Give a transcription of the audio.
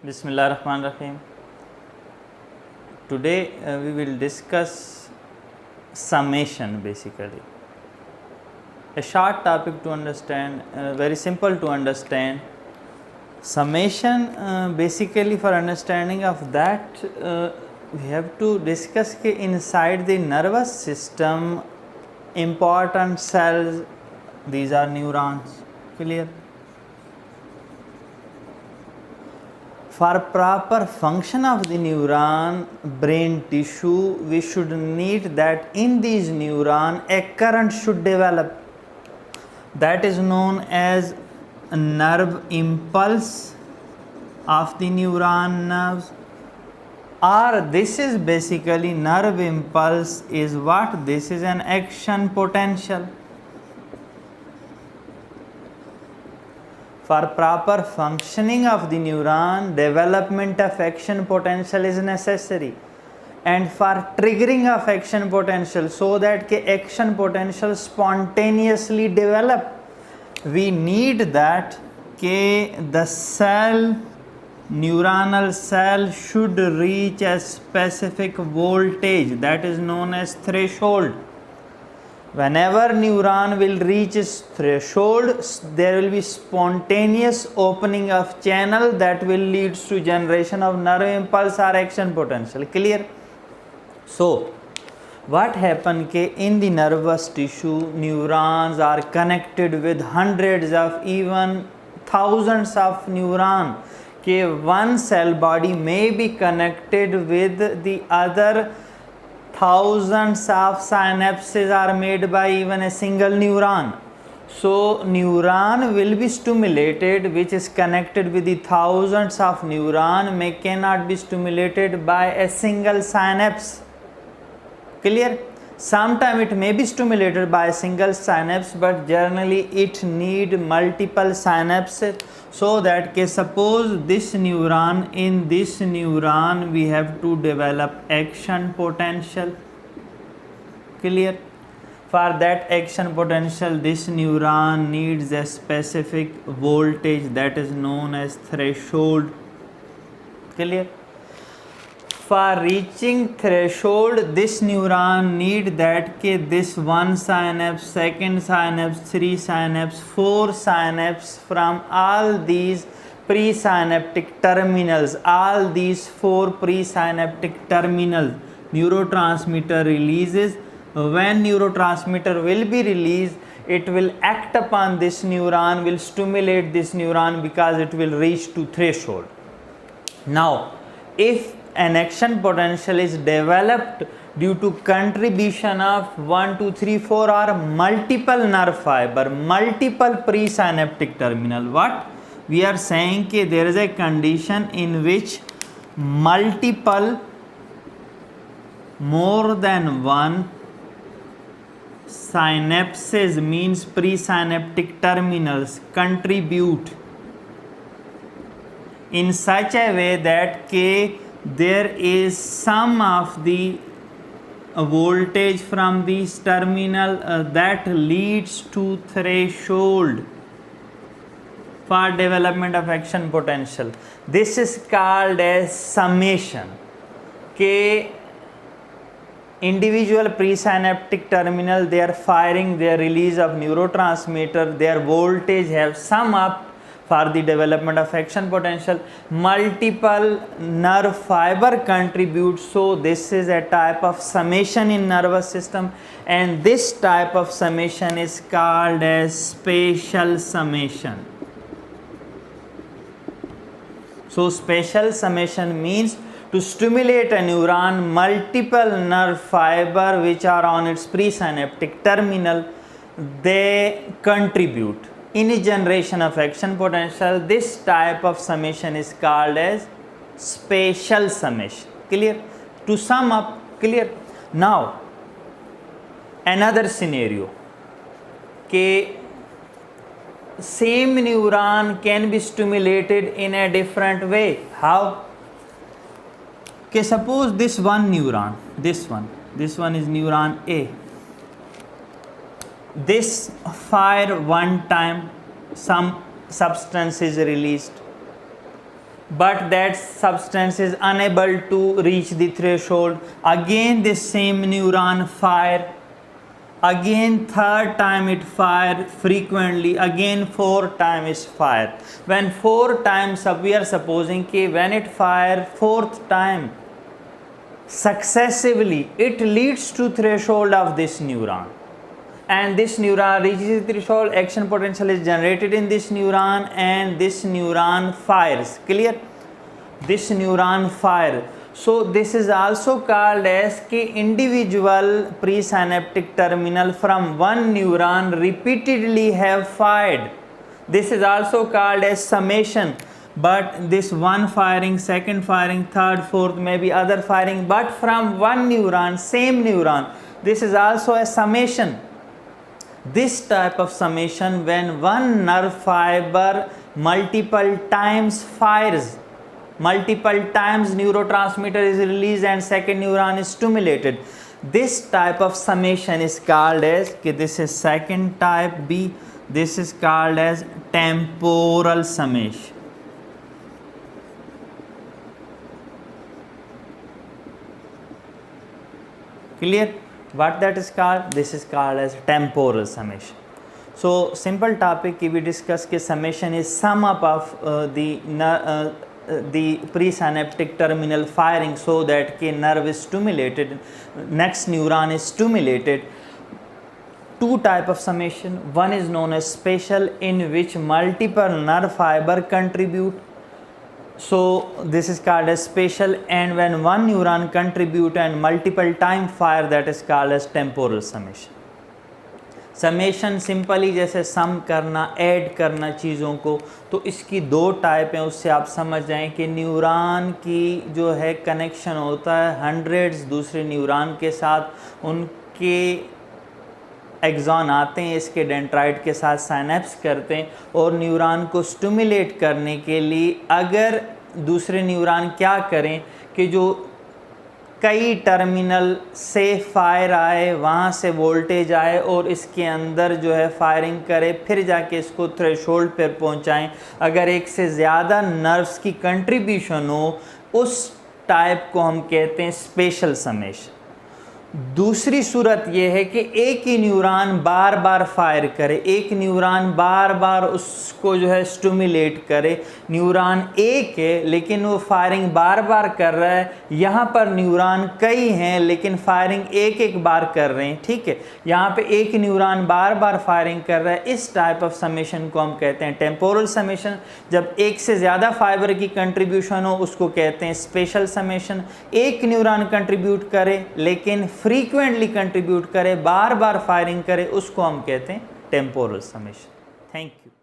Bismillahirrahmanirrahim. Today we will discuss summation, basically. A short topic to understand, very simple to understand. Summation, basically for understanding of that, we have to discuss कि inside the nervous system important cells, these are neurons. Clear? For proper function of the neuron brain tissue, we should need that in these neurons a current should develop. That is known as a nerve impulse of the neuron nerves, or this is basically nerve impulse is what? This is an action potential. For proper functioning of the neuron, development of action potential is necessary, and for triggering of action potential so that के action potential spontaneously develop, we need that के the cell, neuronal cell should reach a specific voltage that is known as threshold. Whenever neuron will reach its threshold, there will be spontaneous opening of channel that will lead to generation of nerve impulse or action potential. Clear? So, what happen ke in the nervous tissue, neurons are connected with hundreds of even thousands of neurons. Ke one cell body may be connected with the other. Thousands of synapses are made by even a single neuron. So, neuron will be stimulated which is connected with the thousands of neurons may cannot be stimulated by a single synapse. Clear? Sometimes it may be stimulated by a single synapse, but generally it need multiple synapses, so that suppose this neuron, in this neuron we have to develop action potential. Clear? For that action potential, this neuron needs a specific voltage that is known as threshold. Clear? For reaching threshold, this neuron need that this one synapse, second synapse, three synapse, four synapse from all these presynaptic terminals, all these four presynaptic terminals, neurotransmitter releases. When neurotransmitter will be released, it will act upon this neuron, will stimulate this neuron because it will reach to threshold. Now, if an action potential is developed due to contribution of 1, 2, 3, 4 or multiple nerve fiber, multiple presynaptic terminal. What we are saying कि there is a condition in which multiple, more than one synapses means presynaptic terminals contribute in such a way that there is some of the voltage from these terminal that leads to threshold for development of action potential. This is called as summation. Individual presynaptic terminal, they are firing their release of neurotransmitter, their voltage have sum up for the development of action potential. Multiple nerve fiber contribute, so this is a type of summation in nervous system, and this type of summation is called as spatial summation. So spatial summation means to stimulate a neuron, multiple nerve fiber which are on its presynaptic terminal, they contribute in a generation of action potential. This type of summation is called as spatial summation. Clear? To sum up, clear? Now, another scenario, same neuron can be stimulated in a different way. How? Suppose this one neuron, this one is neuron A. This fire one time, some substance is released. but that substance is unable to reach the threshold. Again this same neuron fire, again third time it fire frequently, again fourth time is fire. When 4 times we are supposing कि when it fire fourth time successively, it leads to threshold of this neuron, and this neuron reaches the threshold, action potential is generated in this neuron, and this neuron fires. Clear? This neuron fire. So this is also called as कि individual presynaptic terminal from one neuron repeatedly have fired. This is also called as summation. But this one firing, second firing, third, fourth, maybe other firing, but from one neuron, same neuron. This is also a summation. This type of summation, when one nerve fiber multiple times fires, multiple times neurotransmitter is released and second neuron is stimulated. This type of summation is called as, this is second type B, this is called as temporal summation. Clear? What that is called? This is called as temporal summation. So simple topic we discuss कि summation is sum up of the presynaptic terminal firing so that के nerve is stimulated, next neuron is stimulated. Two type of summation. One is known as spatial, in which multiple nerve fiber contribute. So this is called as spatial, and when one neuron contribute and multiple time fire, that is called as temporal summation. Summation simply जैसे सम करना, add करना चीज़ों को, तो इसकी दो type हैं, उससे आप समझ जाएं कि न्यूरॉन की जो है कनेक्शन होता है हंड्रेड्स दूसरे न्यूरॉन के साथ, उनके एक्सॉन आते हैं इसके डेंड्राइट के साथ साइनेप्स करते हैं, और न्यूरॉन को स्टिमुलेट करने के लिए अगर दूसरे न्यूरॉन क्या करें कि जो कई टर्मिनल से फायर आए, वहाँ से वोल्टेज आए और इसके अंदर जो है फायरिंग करे, फिर जाके इसको थ्रेशोल्ड पर पहुँचाएं। अगर एक से ज़्यादा नर्व्स की कंट्रीब्यूशन हो, उस टाइप को हम कहते हैं स्पेशल समेशन। दूसरी सूरत यह है कि एक ही न्यूरॉन बार बार फायर करे, एक न्यूरॉन बार बार उसको जो है स्टिमुलेट करे। न्यूरॉन एक है लेकिन वो फायरिंग बार बार कर रहा है, यहाँ पर न्यूरॉन कई हैं लेकिन फायरिंग एक एक बार कर रहे हैं, ठीक है। यहाँ पे एक न्यूरॉन बार बार फायरिंग कर रहा है, इस टाइप ऑफ समेशन को हम कहते हैं टेम्पोरल समेशन। जब एक से ज़्यादा फाइबर की कंट्रीब्यूशन हो उसको कहते हैं स्पेशल समेशन। एक न्यूरॉन कंट्रीब्यूट करे लेकिन फ्रीक्वेंटली कंट्रीब्यूट करे, बार बार फायरिंग करे, उसको हम कहते हैं टेम्पोरल समेशन। Thank you.